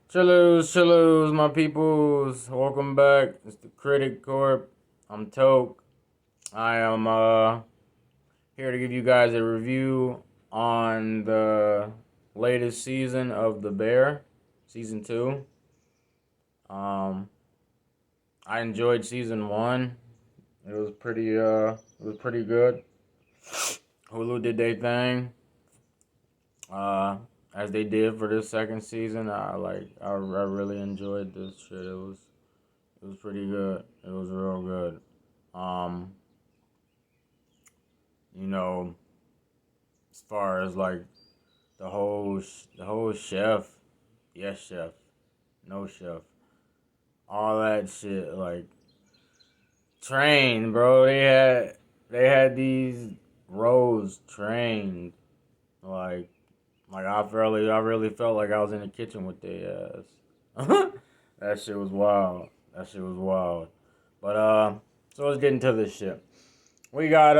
Chillos, my peoples. Welcome back. It's the Critic Corp. I'm Toke. I am here to give you guys a review on the latest season of The Bear, season 2. Um I enjoyed season 1. It was pretty good. Hulu did their thing. Uh as they did for this second season. I really enjoyed this shit. It was pretty good. It was real good. Um, you know, as far as like the whole chef, yes chef, no chef, all that shit like trained, bro. They had these rows trained like I really felt like I was in the kitchen with their ass. That shit was wild. That shit was wild. But so let's get into this shit. We got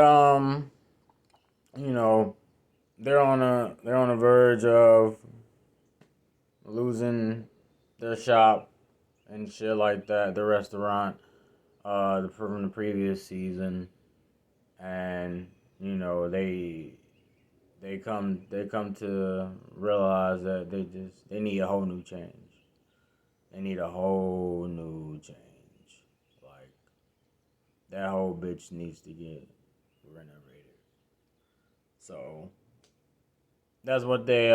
you know, they're on a verge of losing their shop and shit like that, the restaurant, from the previous season, and they come to realize that they need a whole new change. They need a whole new change. Like that whole bitch needs to get renovated. So that's what they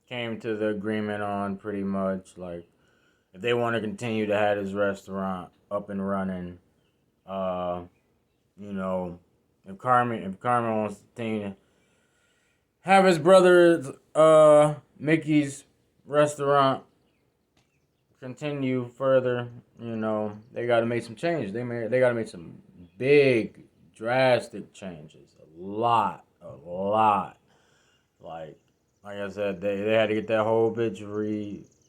came to the agreement on pretty much. Like if they want to continue to have this restaurant up and running, uh, you know, if Carmen wants to continue to have his brother Mickey's restaurant continue further, they got to make some changes. They got to make some big drastic changes. A lot. Like like I said, they had to get that whole bitch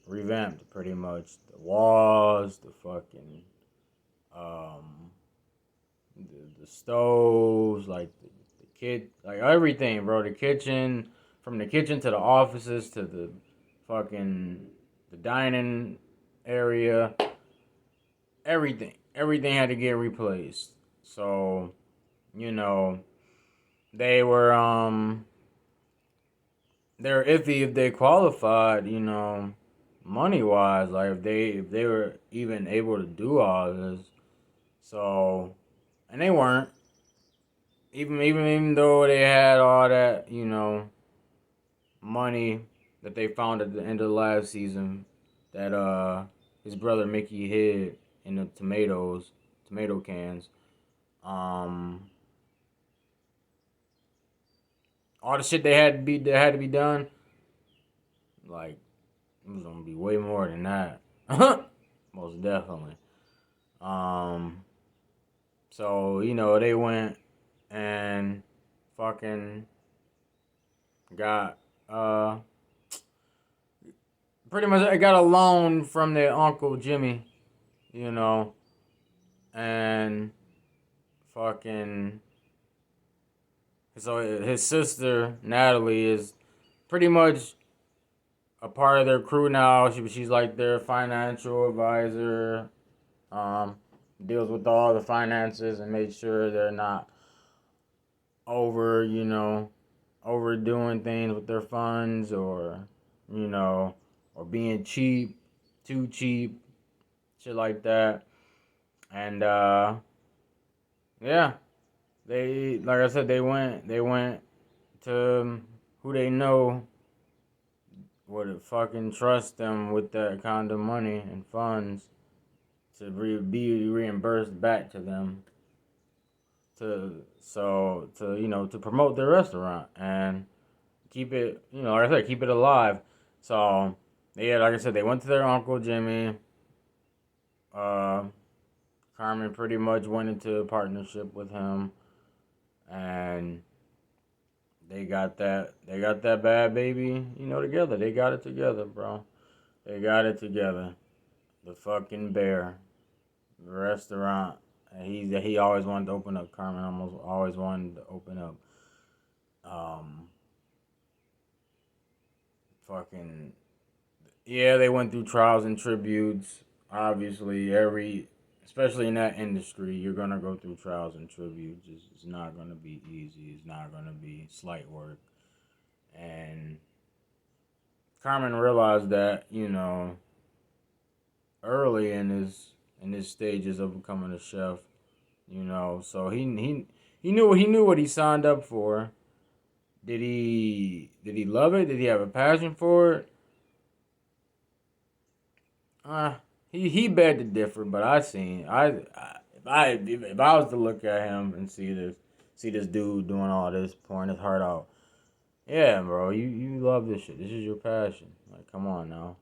revamped pretty much. The walls, the fucking um the stoves, like like everything, bro. The kitchen, from the kitchen to the offices to the fucking the dining area, everything had to get replaced. So, you know, they were they're iffy if they qualified, money wise, like if they were even able to do all this. So, and they weren't. Even though they had all that, money that they found at the end of the last season that his brother Mickey hid in the tomato cans. Um all the shit that had to be done, like it was gonna be way more than that. Most definitely. Um so, they went and fucking got pretty much I got a loan from their uncle Jimmy, you know, and fucking so his sister Natalie is pretty much a part of their crew now. She's like their financial advisor. Um, Deals with all the finances and makes sure they're not over, overdoing things with their funds you know, or being cheap, too cheap, shit like that. And yeah, they like I said, they went to who they know would fucking trust them with that kind of money and funds to be reimbursed back to them to promote their restaurant and keep it, like I said, keep it alive. So yeah, like I said, they went to their uncle Jimmy. uh Carmen pretty much went into a partnership with him, and they got that bad baby, together. They got it together, bro. They got it together. The fucking bear, the restaurant. And he always wanted to open up. Carmen almost always wanted to open up. Um, fucking Yeah, they went through trials and tributes. Obviously, especially in that industry, you're gonna go through trials and tributes. It's not gonna be easy. It's not gonna be slight work. And Carmen realized that, early in his stages of becoming a chef. So he knew what he signed up for. Did he love it? Did he have a passion for it? Uh, he begged to differ, but I seen if I was to look at him and see this dude doing all this, pouring his heart out. Yeah, bro, you love this shit. This is your passion. Like, come on now.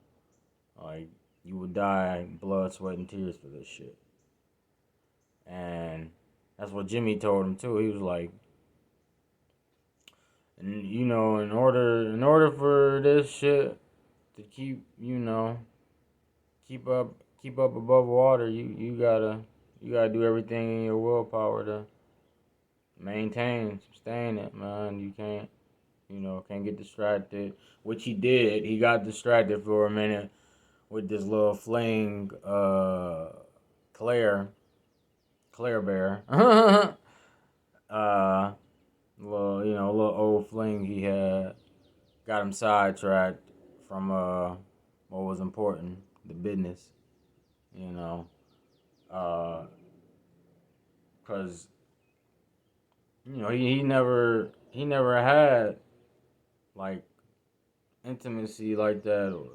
Like, you would die blood, sweat, and tears for this shit. And that's what Jimmy told him too. He was like, and in order for this shit to keep up above water, you gotta do everything in your willpower to sustain it, man. You can't get distracted. Which he did. He got distracted for a minute with this little fling, Claire Bear. uh, little old fling he had got him sidetracked from what was important, the business. You know, uh, cause he never had like intimacy like that, or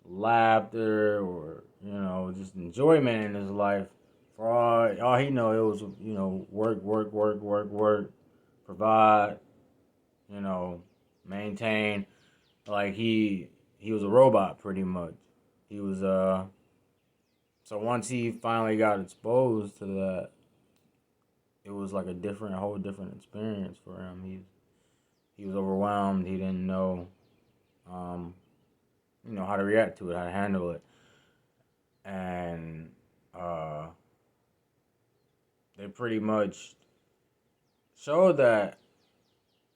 laughter, or just enjoyment in his life. For all he know, it was work, work, work, work, work, provide, you know, maintain. Like he was a robot pretty much. He was So once he finally got exposed to that, it was like a whole different experience for him. He was overwhelmed. He didn't know, um, how to react to it, how to handle it, and uh, they pretty much showed that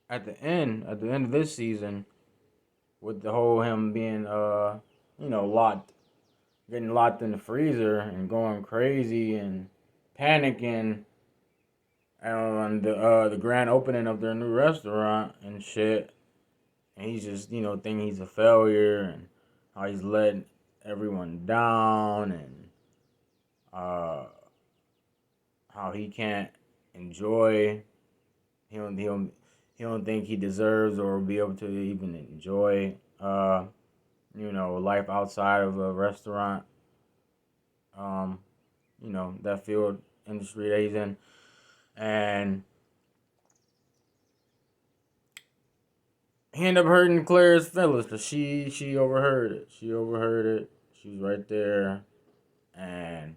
at the end of this season, with the whole him being locked, getting locked in the freezer and going crazy and panicking on the grand opening of their new restaurant and shit. And he's just thinking he's a failure, and how he's letting everyone down, and uh, how he can't enjoy. He don't think he deserves or will be able to even enjoy life outside of a restaurant. Um, that field industry that he's in, and he ended up hurting Claire's feelings because she overheard it. She overheard it. She was right there, and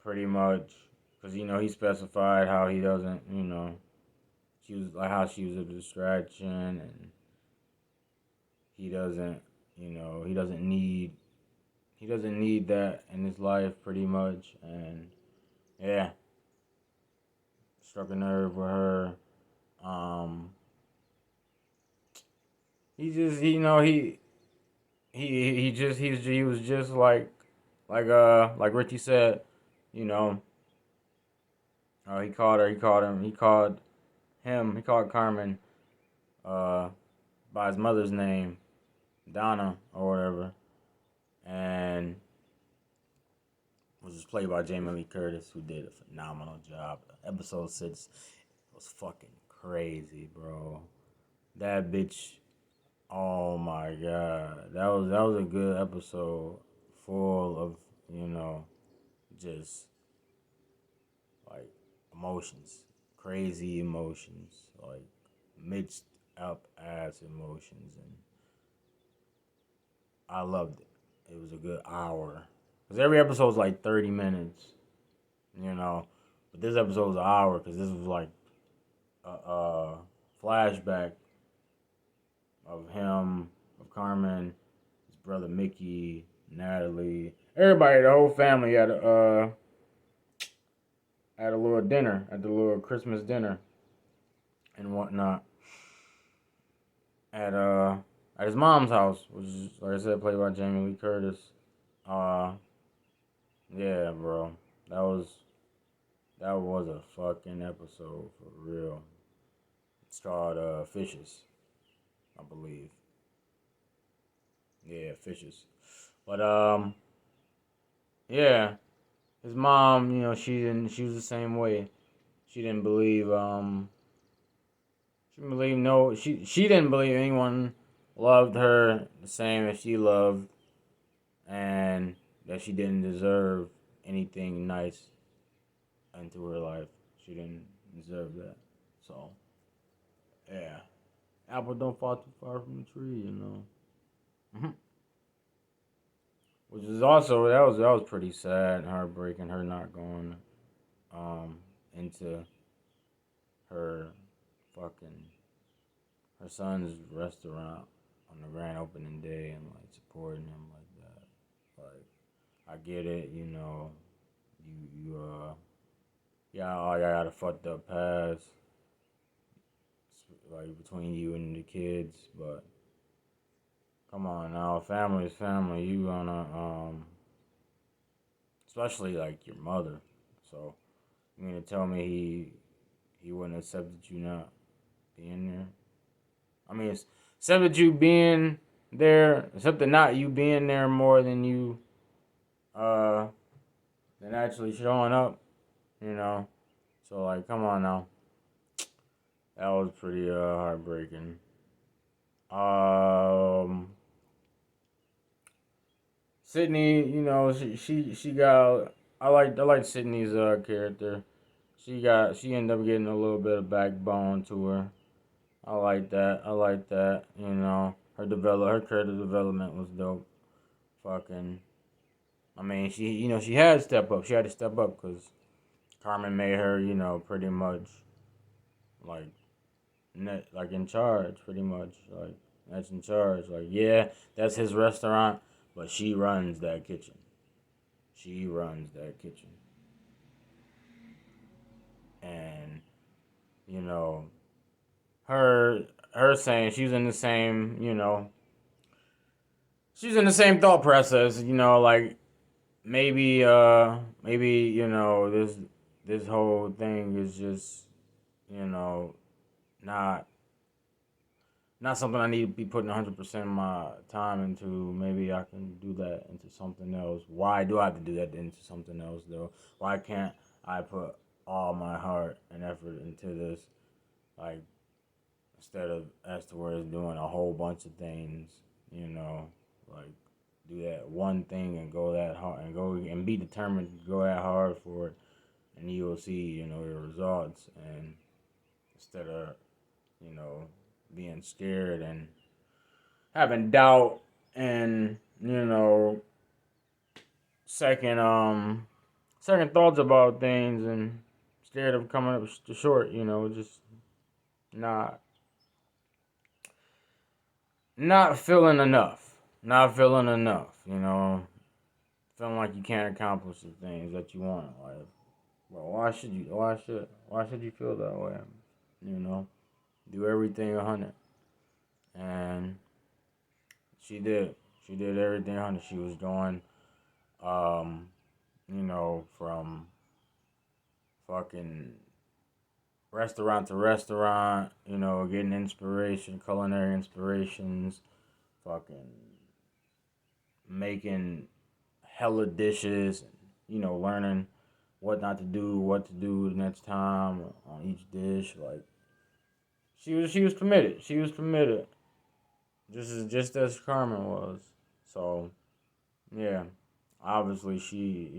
pretty much because he specified how he doesn't she was like how she was a distraction, and he doesn't he doesn't need that in his life pretty much. And yeah, struck a nerve with her. um he just he was just like Richie said. you know he called Carmen uh by his mother's name, Donna or whatever, and was just played by Jamie Lee Curtis, who did a phenomenal job. Episode 6 was fucking crazy, bro. That bitch, oh my god, that was a good episode, full of you know just like emotions, crazy emotions, like mixed up ass emotions, and I loved it. It was a good hour. Because every episode's like 30 minutes, you know. But this episode was an hour because this was like a flashback of him, of Carmen, his brother Mickey, Natalie, everybody, the whole family at a little dinner, at the little Christmas dinner and whatnot at at his mom's house, which is, like I said, played by Jamie Lee Curtis. Uh, yeah, bro, that was that was a fucking episode for real. It's called Fishes, I believe. Yeah, Fishes. But yeah, his mom, she didn't. She was the same way. She didn't believe. She didn't believe no. She didn't believe anyone loved her the same as she loved, and that she didn't deserve anything nice into her life. She didn't deserve that. So yeah, apple don't fall too far from the tree. Mhm. Which is also that was pretty sad, and heartbreaking. Her not going um into her fucking her son's restaurant on the grand opening day and like supporting him like that. Like I get it, yeah, all y'all got a fucked up past, like between you and the kids, but come on now, family is family. You gonna especially like your mother. So you mean to tell me he wouldn't accepted you not being there? I mean, it's accepted you being there, except not you being there more than you uh than actually showing up. You know. So like, come on now, that was pretty heartbreaking. Um, Sydney, she got. I like Sydney's character. She ended up getting a little bit of backbone to her. I like that. I like that. Her character development was dope. Fucking, I mean, she had to step up. She had to step up because Carmen made her, pretty much like like in charge, pretty much like that's in charge. Like, yeah, that's his restaurant, but she runs that kitchen. She runs that kitchen, and you know her her saying she's in the same, she's in the same thought process. Like maybe this whole thing is just you know not not something I need to be putting 100% of my time into. Maybe I can do that into something else. Why do I have to do that into something else though? Why can't I put all my heart and effort into this, like instead of afterwards doing a whole bunch of things, like do that one thing and go that hard and go and be determined to go that hard for it, and you will see, your results. And instead of, you know, being scared and having doubt and, second second thoughts about things and scared of coming up short, just not not feeling enough. Not feeling enough, feeling like you can't accomplish the things that you want in life. Well, why should you feel that way? You know, do everything 100, and she did. She did everything 100. She was going, um, from fucking restaurant to restaurant. Getting inspiration, culinary inspirations, fucking making hella dishes, learning what to do the next time on each dish. Like she was committed. She was committed, just as Carmen was. So yeah, obviously she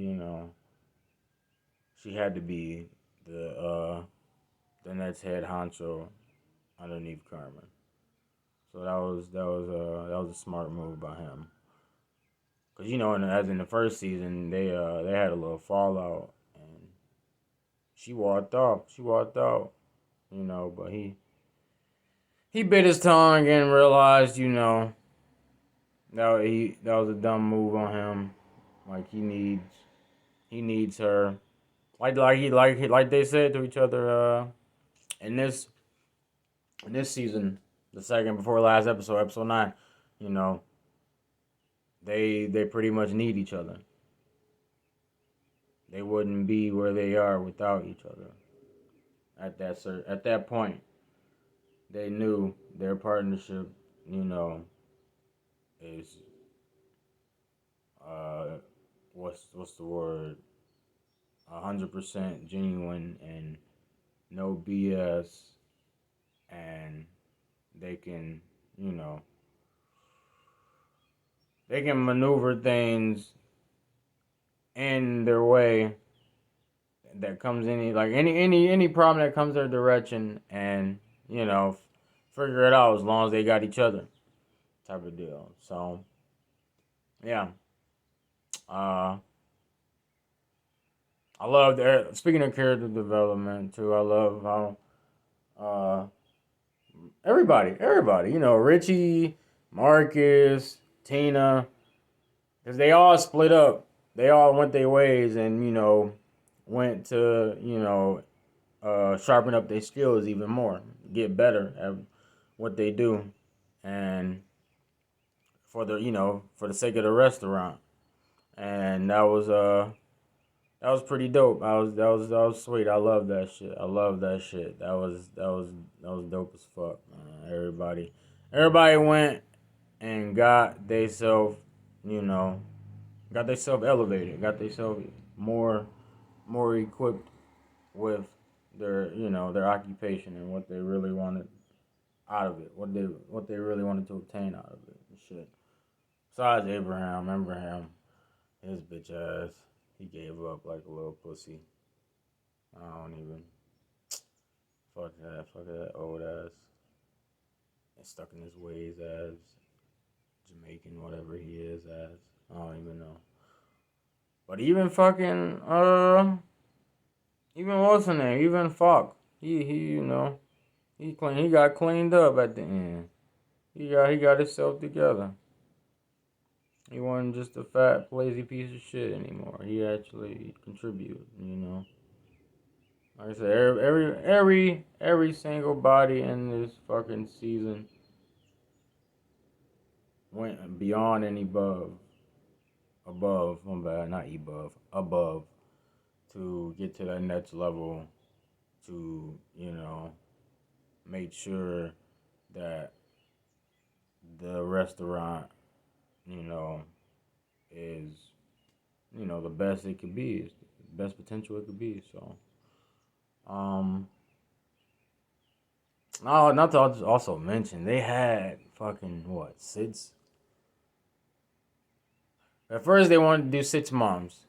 had to be the next head honcho underneath Carmen. So that was a smart move by him. Cause as in the first season, they had a little fallout, and she walked off. She walked out, but he bit his tongue and realized, that was a dumb move on him. Like he needs her. Like they said to each other in this season, the second before last episode, episode 9. you know, they pretty much need each other. They wouldn't be where they are without each other. At that point, they knew their partnership, you know, is uh what's the word? 100% genuine and no BS, and they can, you know, they can maneuver things in their way that comes any problem that comes their direction, and you know, figure it out as long as they got each other, type of deal. So yeah, uh, I love that. Speaking of character development too, I love how uh, everybody, you know, Richie, Marcus, Tina, because they all split up. They all went their ways, and you know, went to sharpen up their skills even more, get better at what they do, and for the sake of the restaurant, and that was pretty dope. That was sweet. I love that shit. I love that shit. That was dope as fuck, man. Everybody went and got theyself, you know, got theyself elevated, got theyself more more equipped with their occupation and what they really wanted out of it, what they really wanted to obtain out of it and shit. Besides Abraham, his bitch ass, he gave up like a little pussy. I don't even fuck that old ass. And stuck in his ways as Jamaican, whatever he is as. I don't even know. But even fucking even what's his name? Even fuck. He you know he got cleaned up at the end. He got himself together. He wasn't just a fat, lazy piece of shit anymore. He actually contributed, you know. Like I said, every single body in this fucking season went beyond and above, my bad, not above, to get to that next level, to, you know, make sure that the restaurant, you know, is, you know, the best it could be, is the best potential it could be. So, um, oh, not to also mention, they had fucking what, six? At first, they wanted to do 6 months.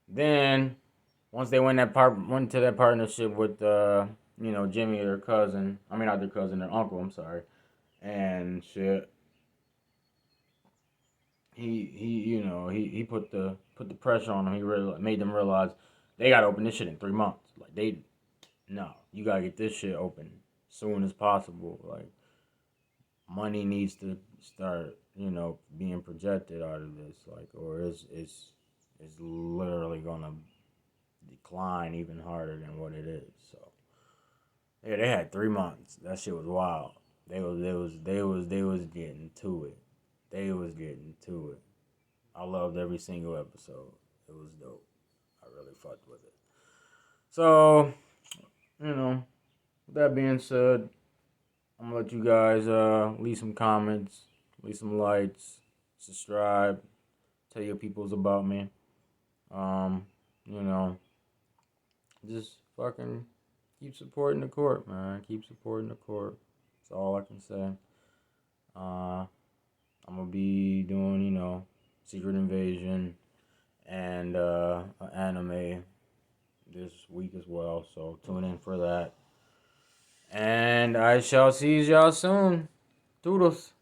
Then, once they went to that partnership with, Jimmy, their cousin. I mean, not their cousin, their uncle. I'm sorry, and shit. He put the pressure on them. He really made them realize they gotta open this shit in 3 months. Like no, you gotta get this shit open soon as possible. Like money needs to start, being projected out of this. Like or it's literally gonna decline even harder than what it is. So yeah, they had 3 months. That shit was wild. They was getting to it. They was getting to it. I loved every single episode. It was dope. I really fucked with it. So, with that being said, I'm gonna let you guys leave some comments, leave some likes, subscribe, tell your peoples about me. Um, you know, just fucking keep supporting the court, man. Keep supporting the court. That's all I can say. Uh, I'm gonna be doing, Secret Invasion and anime this week as well. So tune in for that. And I shall see y'all soon. Toodles.